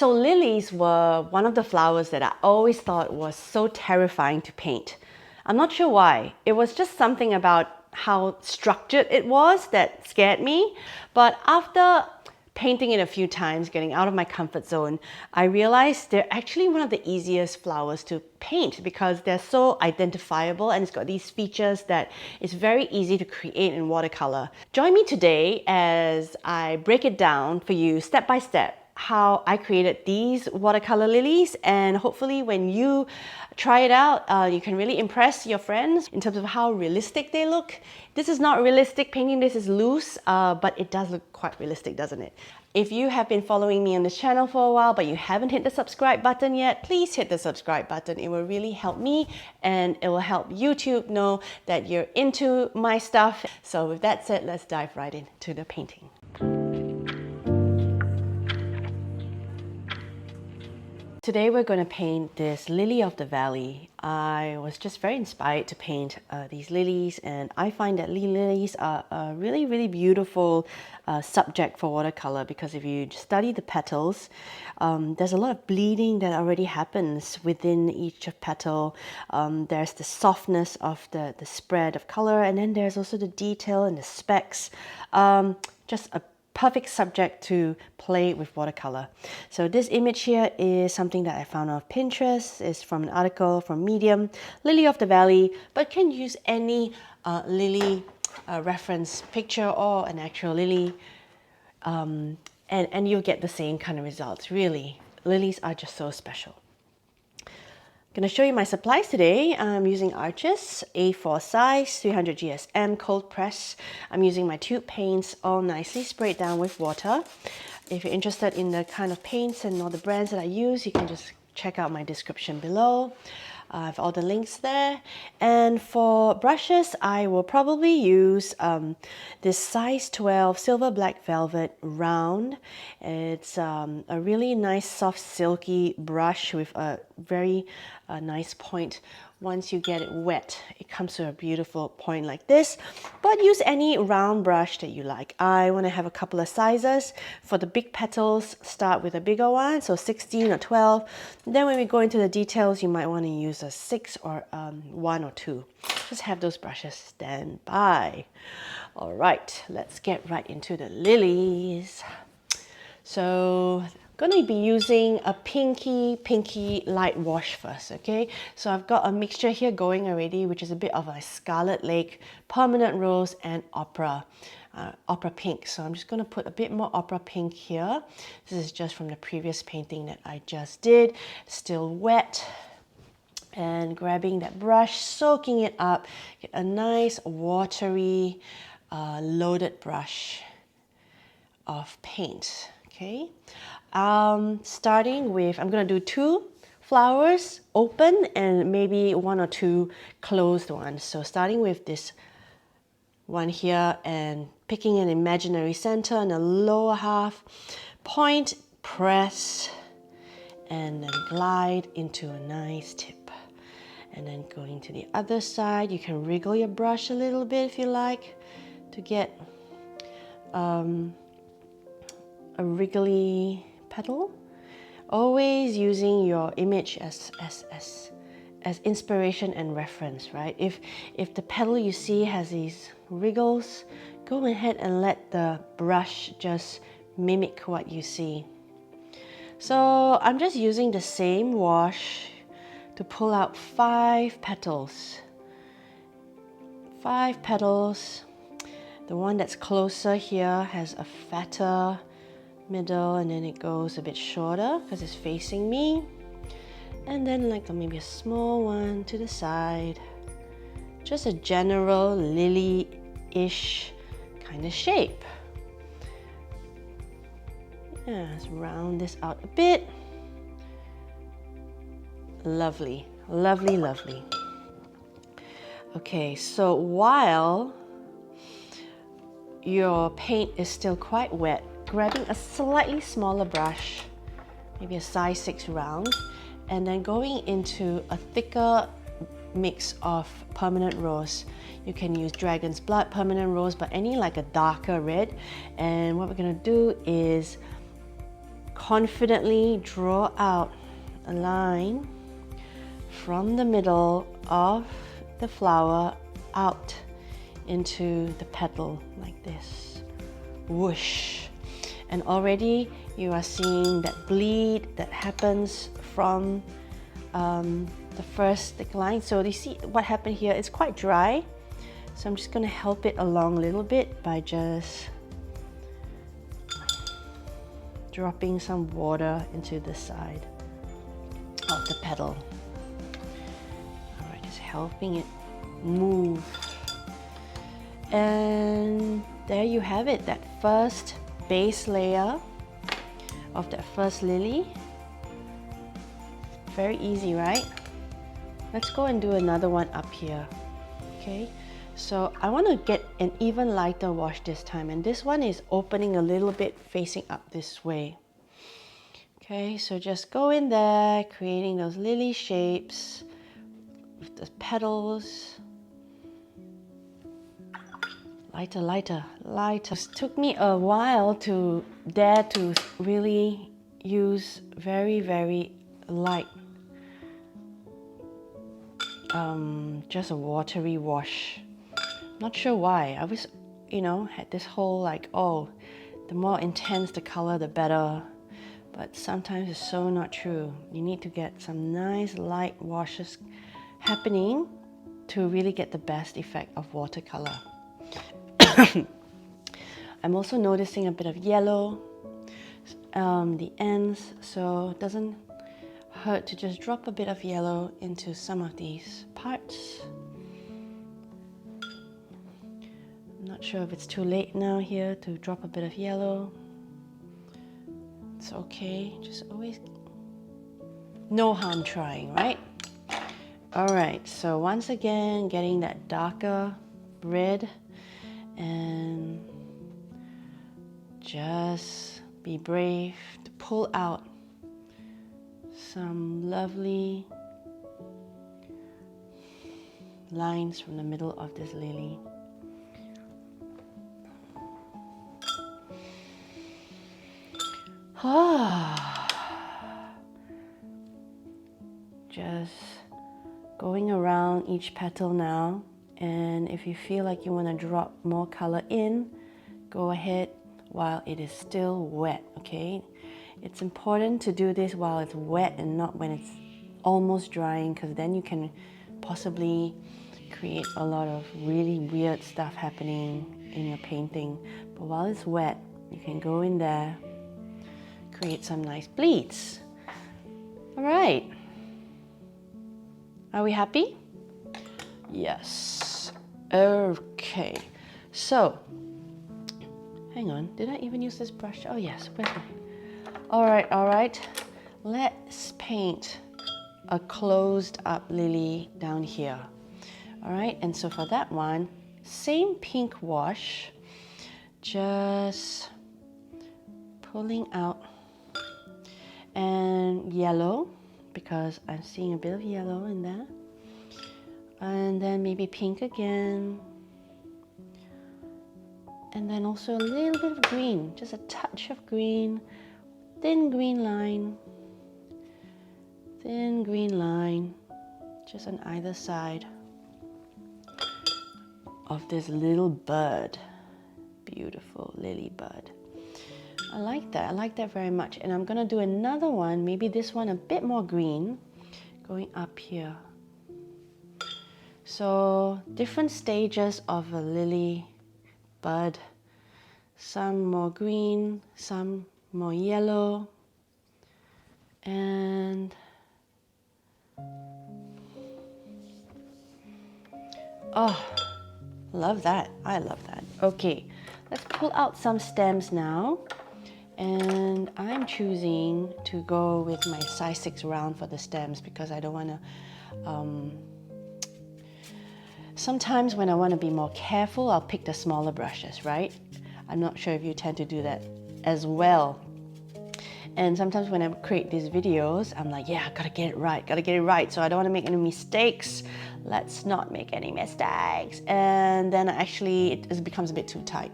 So lilies were one of the flowers that I always thought was so terrifying to paint. I'm not sure why. It was just something about how structured it was that scared me. But after painting it a few times, getting out of my comfort zone, I realized they're actually one of the easiest flowers to paint because they're so identifiable and it's got these features that it's very easy to create in watercolor. Join me today as I break it down for you step by step how I created these watercolor lilies, and hopefully when you try it out, you can really impress your friends in terms of how realistic they look. This is not realistic painting, this is loose, but it does look quite realistic, doesn't it? If you have been following me on this channel for a while but you haven't hit the subscribe button yet, please hit the subscribe button. It will really help me and it will help YouTube know that you're into my stuff. So with that said, let's dive right into the painting. Today we're going to paint this lily of the valley. I was just very inspired to paint these lilies, and I find that lilies are a really beautiful subject for watercolor because if you study the petals, there's a lot of bleeding that already happens within each petal. There's the softness of the spread of color, and then there's also the detail and the specks. Just a perfect subject to play with watercolor. So this image here is something that I found on Pinterest. It's from an article from Medium, Lily of the Valley, but can use any lily reference picture or an actual lily, and you'll get the same kind of results. Really, lilies are just so special. I'm going to show you my supplies today. I'm using Arches A4 size, 300 GSM cold press. I'm using my tube paints all nicely sprayed down with water. If you're interested in the kind of paints and all the brands that I use, you can just check out my description below. I have all the links there. And for brushes, I will probably use this size 12 silver black velvet round. It's a really nice soft silky brush with a very nice point. Once you get it wet, it comes to a beautiful point like this. But use any round brush that you like. I want to have a couple of sizes. For the big petals, start with a bigger one, so 16 or 12. Then when we go into the details, you might want to use a 6 or 1 or 2. Just have those brushes stand by. All right, let's get right into the lilies. So going to be using a pinky light wash first, okay? So I've got a mixture here going already, which is a bit of a Scarlet Lake, Permanent Rose, and Opera Pink. So I'm just going to put a bit more Opera Pink here. This is just from the previous painting that I just did. Still wet. And grabbing that brush, soaking it up, get a nice watery, loaded brush of paint, okay? Starting with, I'm going to do 2 flowers open and maybe 1 or 2 closed ones. So starting with this one here and picking an imaginary center in the lower half, point, press, and then glide into a nice tip. And then going to the other side, you can wriggle your brush a little bit if you like to get a wriggly petal. Always using your image as inspiration and reference, right? If the petal you see has these wriggles, go ahead and let the brush just mimic what you see. So I'm just using the same wash to pull out 5 petals. 5 petals. The one that's closer here has a fatter middle, and then it goes a bit shorter because it's facing me. And then like maybe a small one to the side. Just a general lily-ish kind of shape. Yeah, let's round this out a bit. Lovely, lovely, lovely. Okay, so while your paint is still quite wet, grabbing a slightly smaller brush, maybe a size 6 round, and then going into a thicker mix of permanent rose. You can use Dragon's Blood permanent rose, but any like a darker red. And what we're gonna do is confidently draw out a line from the middle of the flower out into the petal like this. Whoosh. And already you are seeing that bleed that happens from the first thick line. So you see what happened here? It's quite dry. So I'm just going to help it along a little bit by just dropping some water into the side of the petal. Alright, just helping it move. And there you have it, that first base layer of that first lily. Very easy, right? Let's go and do another one up here. Okay, so I want to get an even lighter wash this time, and this one is opening a little bit facing up this way. Okay, so just go in there, creating those lily shapes with the petals. Lighter, lighter, lighter. It took me a while to dare to really use very, very light, just a watery wash. Not sure why. I was, had this whole like, oh, the more intense the color, the better. But sometimes it's so not true. You need to get some nice light washes happening to really get the best effect of watercolor. I'm also noticing a bit of yellow, the ends, so it doesn't hurt to just drop a bit of yellow into some of these parts. I'm not sure if it's too late now here to drop a bit of yellow. It's okay, just always, no harm trying, right? Alright, so once again, getting that darker red, and just be brave to pull out some lovely lines from the middle of this lily. Just going around each petal now, and if you feel like you want to drop more color in, go ahead while it is still wet, okay? It's important to do this while it's wet and not when it's almost drying, because then you can possibly create a lot of really weird stuff happening in your painting. But while it's wet, you can go in there, create some nice bleeds. All right. Are we happy? Yes. Okay. So, hang on. Did I even use this brush? Oh yes. Where's my... All right. Let's paint a closed up lily down here. All right. And so for that one, same pink wash, just pulling out, and yellow, because I'm seeing a bit of yellow in there. And then maybe pink again. And then also a little bit of green, just a touch of green, thin green line, just on either side of this little bud. Beautiful lily bud. I like that very much. And I'm gonna do another one, maybe this one a bit more green, going up here. So different stages of a lily bud, some more green, some more yellow, and oh, love that. I love that. Okay, let's pull out some stems now. And I'm choosing to go with my size 6 round for the stems because I don't want to... sometimes when I want to be more careful, I'll pick the smaller brushes, right? I'm not sure if you tend to do that as well. And sometimes when I create these videos, I'm like, yeah, gotta get it right. So I don't want to make any mistakes. Let's not make any mistakes. And then actually it becomes a bit too tight.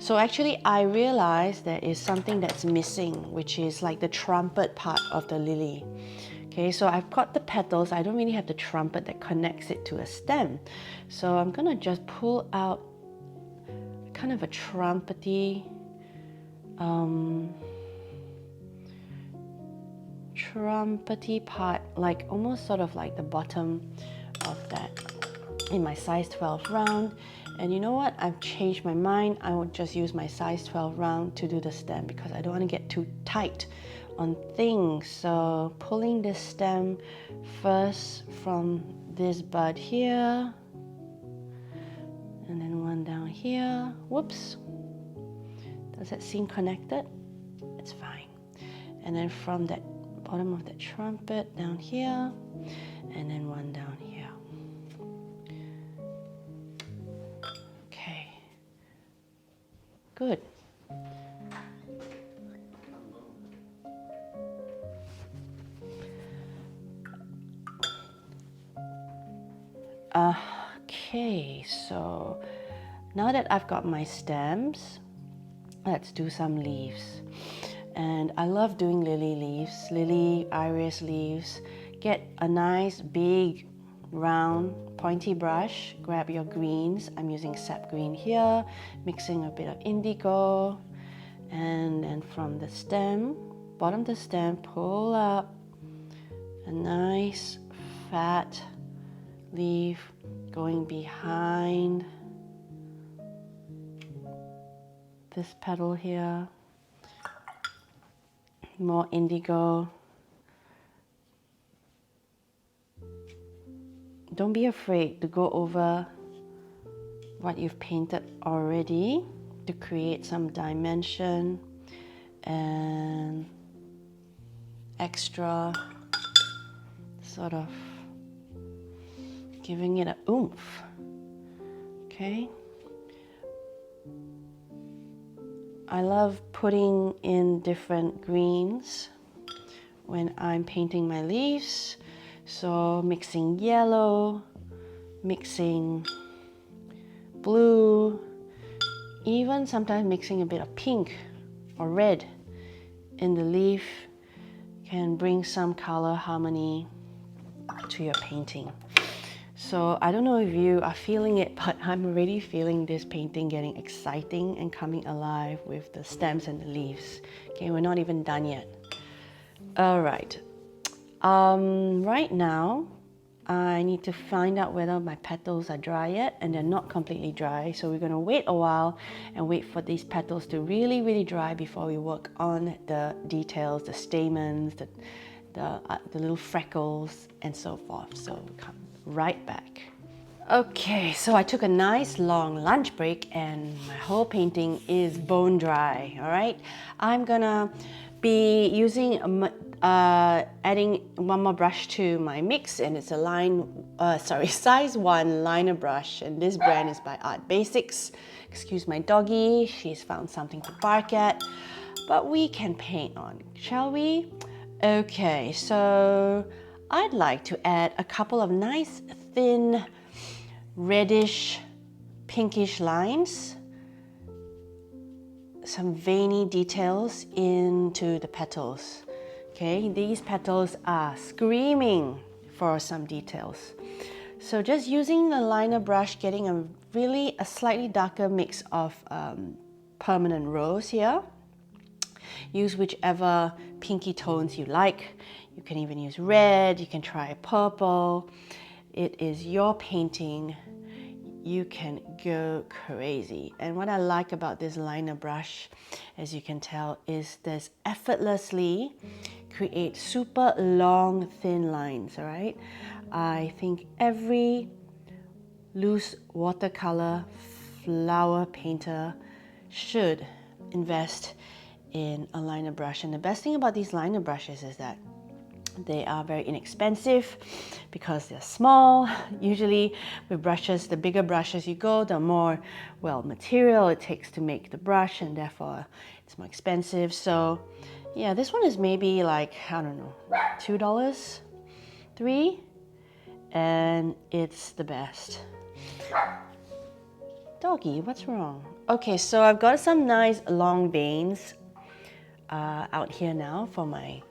So actually I realized there is something that's missing, which is like the trumpet part of the lily. Okay, so I've got the petals, I don't really have the trumpet that connects it to a stem. So I'm gonna just pull out kind of a trumpety part, like almost sort of like the bottom of that in my size 12 round. And you know what? I've changed my mind. I will just use my size 12 round to do the stem because I don't want to get too tight on things. So pulling this stem first from this bud here, and then one down here. Whoops. Does that seem connected? It's fine. And then from that bottom of that trumpet down here, and then one down here. Okay, good. Okay, so now that I've got my stems, let's do some leaves. And I love doing lily leaves, lily iris leaves. Get a nice big round pointy brush, grab your greens. I'm using Sap Green here, mixing a bit of indigo, and then from the stem, bottom of the stem, pull up a nice fat leaf going behind this petal here. More indigo. Don't be afraid to go over what you've painted already to create some dimension and extra sort of giving it a oomph. Okay. I love putting in different greens when I'm painting my leaves. So mixing yellow, mixing blue, even sometimes mixing a bit of pink or red in the leaf can bring some color harmony to your painting. So I don't know if you are feeling it, but I'm already feeling this painting getting exciting and coming alive with the stems and the leaves. Okay, we're not even done yet. All right. Right now, I need to find out whether my petals are dry yet, and they're not completely dry. So we're gonna wait a while and wait for these petals to really, really dry before we work on the details, the stamens, the little freckles, and so forth. So we'll come right back. Okay, so I took a nice long lunch break and my whole painting is bone dry, all right? I'm gonna be using, adding one more brush to my mix, and it's a size 1 liner brush, and this brand is by Art Basics. Excuse my doggy, she's found something to bark at, but we can paint on, shall we? Okay, so I'd like to add a couple of nice thin reddish pinkish lines, some veiny details into the petals. Okay, these petals are screaming for some details. So just using the liner brush, getting a slightly darker mix of permanent rose here. Use whichever pinky tones you like. You can even use red, you can try purple. It is your painting. You can go crazy. And what I like about this liner brush, as you can tell, is this effortlessly create super long, thin lines, all right? I think every loose watercolor flower painter should invest in a liner brush. And the best thing about these liner brushes is that they are very inexpensive because they're small. Usually with brushes, the bigger brushes you go, the more, well, material it takes to make the brush, and therefore it's more expensive. So yeah, this one is maybe like, I don't know, $2, $3, and it's the best. Doggy, what's wrong? Okay, so I've got some nice long veins out here now for my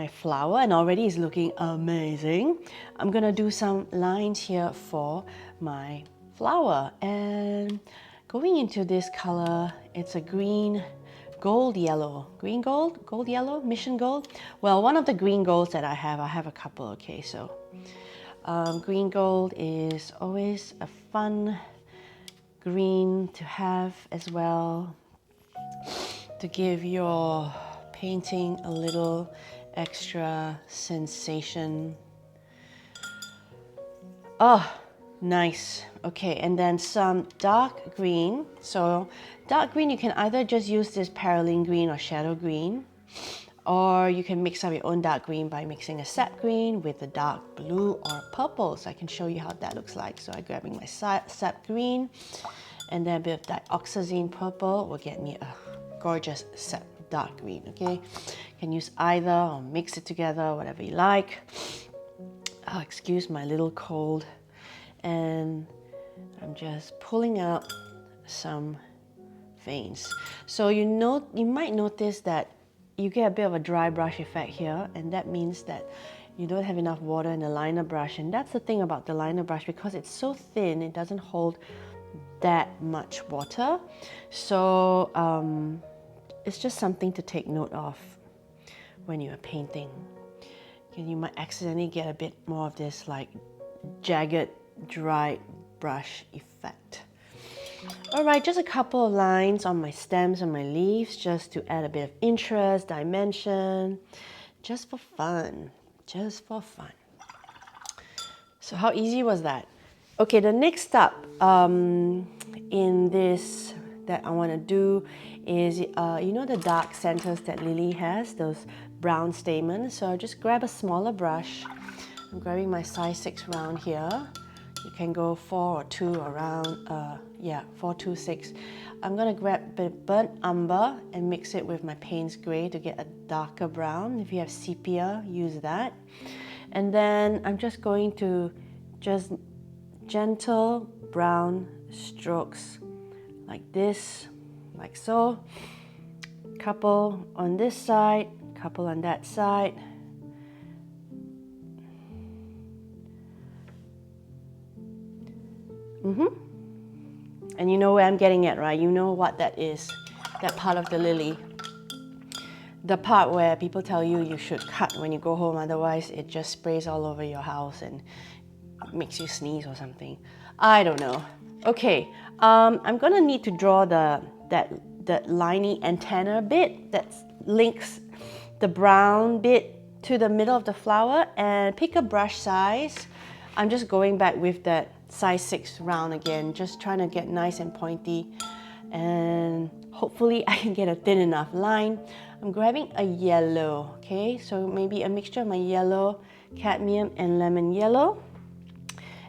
flower, and already it's looking amazing. I'm gonna do some lines here for my flower, and going into this color, it's a green gold yellow, green gold, gold yellow, mission gold. Well, one of the green golds that I have a couple. Okay, so green gold is always a fun green to have as well, to give your painting a little extra sensation. Oh, nice. Okay, and then some dark green. So dark green, you can either just use this Paraline green or shadow green, or you can mix up your own dark green by mixing a sap green with a dark blue or purple. So I can show you how that looks like. So I'm grabbing my sap green, and then a bit of dioxazine purple will get me a gorgeous sap dark green. Okay, you can use either or mix it together, whatever you like. Oh, excuse my little cold. And I'm just pulling out some veins. So you might notice that you get a bit of a dry brush effect here, and that means that you don't have enough water in the liner brush. And that's the thing about the liner brush, because it's so thin, it doesn't hold that much water. So it's just something to take note of when you're painting. You might accidentally get a bit more of this like jagged, dry brush effect. All right, just a couple of lines on my stems and my leaves, just to add a bit of interest, dimension, just for fun, just for fun. So how easy was that? Okay, the next up in this that I want to do is, you know the dark centers that Lily has, those brown stamens? So I'll just grab a smaller brush. I'm grabbing my size 6 round here. You can go 4 or 2 around, 4, 2, 6. I'm gonna grab a bit of burnt umber and mix it with my Payne's Grey to get a darker brown. If you have sepia, use that. And then I'm just going to just gentle brown strokes like this, like so. Couple on this side, couple on that side. And you know where I'm getting at, right? You know what that is, that part of the lily. The part where people tell you you should cut when you go home, otherwise it just sprays all over your house and makes you sneeze or something. I don't know. Okay, I'm gonna need to draw that liney antenna bit that links the brown bit to the middle of the flower, and pick a brush size. I'm just going back with that size 6 round again, just trying to get nice and pointy, and hopefully I can get a thin enough line. I'm grabbing a yellow, okay? So maybe a mixture of my yellow, cadmium, and lemon yellow.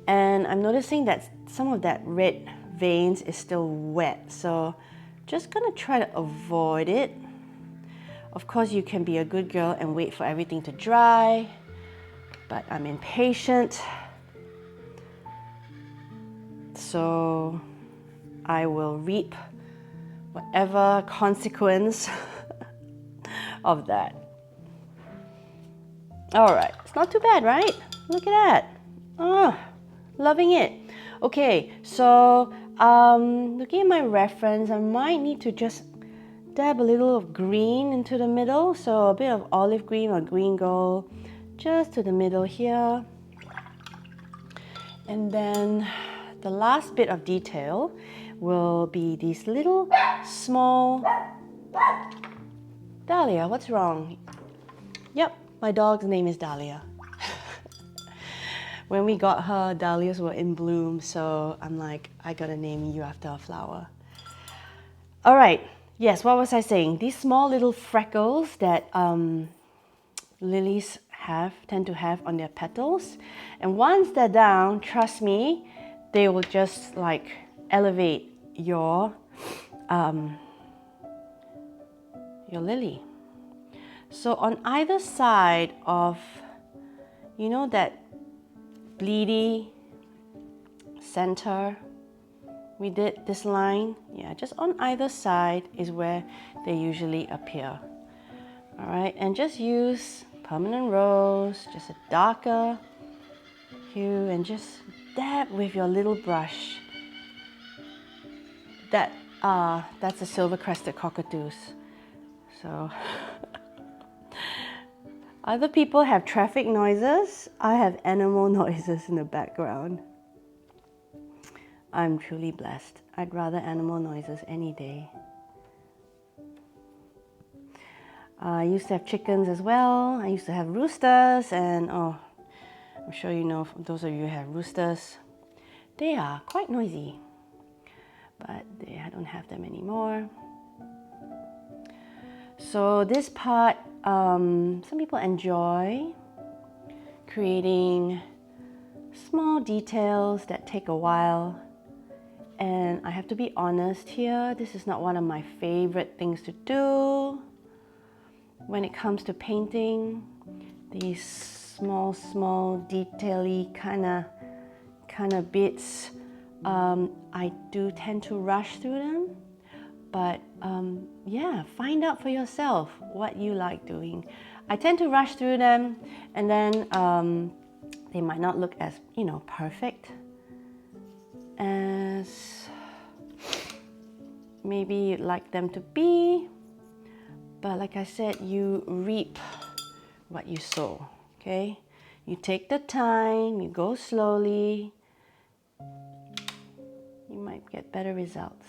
And I'm noticing that some of that red veins is still wet, so just gonna try to avoid it. Of course, you can be a good girl and wait for everything to dry, but I'm impatient. So I will reap whatever consequence of that. All right, it's not too bad, right? Look at that. Oh, loving it. Okay, so looking at my reference, I might need to just dab a little of green into the middle. So a bit of olive green or green gold just to the middle here. And then the last bit of detail will be these little small... Dahlia, what's wrong? Yep, my dog's name is Dahlia. When we got her, dahlias were in bloom, so I'm like, I gotta name you after a flower. All right, yes, what was I saying? These small little freckles that lilies tend to have on their petals, and once they're down, trust me, they will just like elevate your lily. So on either side of, you know, that bleedy center we did this line, yeah, just on either side is where they usually appear. All right, and just use permanent rose, just a darker hue, and just dab with your little brush. That's a silver-crested cockatoos. So other people have traffic noises. I have animal noises in the background. I'm truly blessed. I'd rather animal noises any day. I used to have chickens as well. I used to have roosters, and oh, I'm sure you know, those of you who have roosters, they are quite noisy, but I don't have them anymore. So this part, some people enjoy creating small details that take a while. And I have to be honest here, this is not one of my favorite things to do. When it comes to painting, these small detail-y kind of bits, I do tend to rush through them. But yeah, find out for yourself what you like doing. I tend to rush through them, and then they might not look as, you know, perfect as maybe you'd like them to be. But like I said, you reap what you sow, okay? You take the time, you go slowly, you might get better results.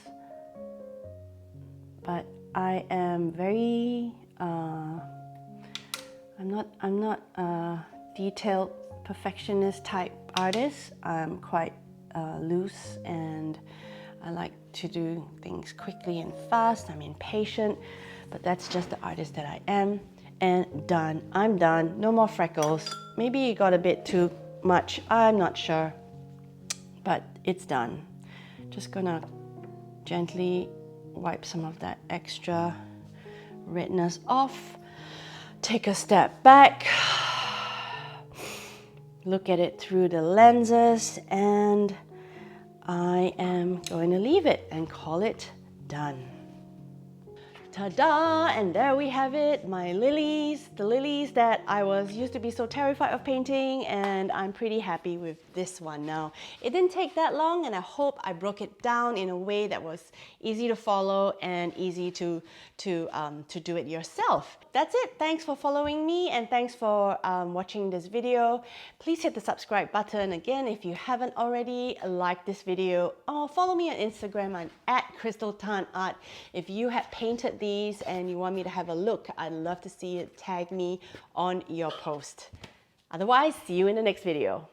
But I am very, I'm not a detailed perfectionist type artist. I'm quite loose, and I like to do things quickly and fast. I'm impatient, but that's just the artist that I am. And done, I'm done, no more freckles. Maybe it got a bit too much, I'm not sure, but it's done. Just gonna gently wipe some of that extra redness off. Take a step back, look at it through the lenses, and I am going to leave it and call it done. Ta-da! And there we have it, my lilies, the lilies that I used to be so terrified of painting, and I'm pretty happy with this one now. It didn't take that long, and I hope I broke it down in a way that was easy to follow and easy to do it yourself. That's it. Thanks for following me, and thanks for watching this video. Please hit the subscribe button again if you haven't already. Like this video, or follow me on Instagram. I'm @CrystalTanArt. If you have painted these and you want me to have a look, I'd love to see it. Tag me on your post. Otherwise, see you in the next video.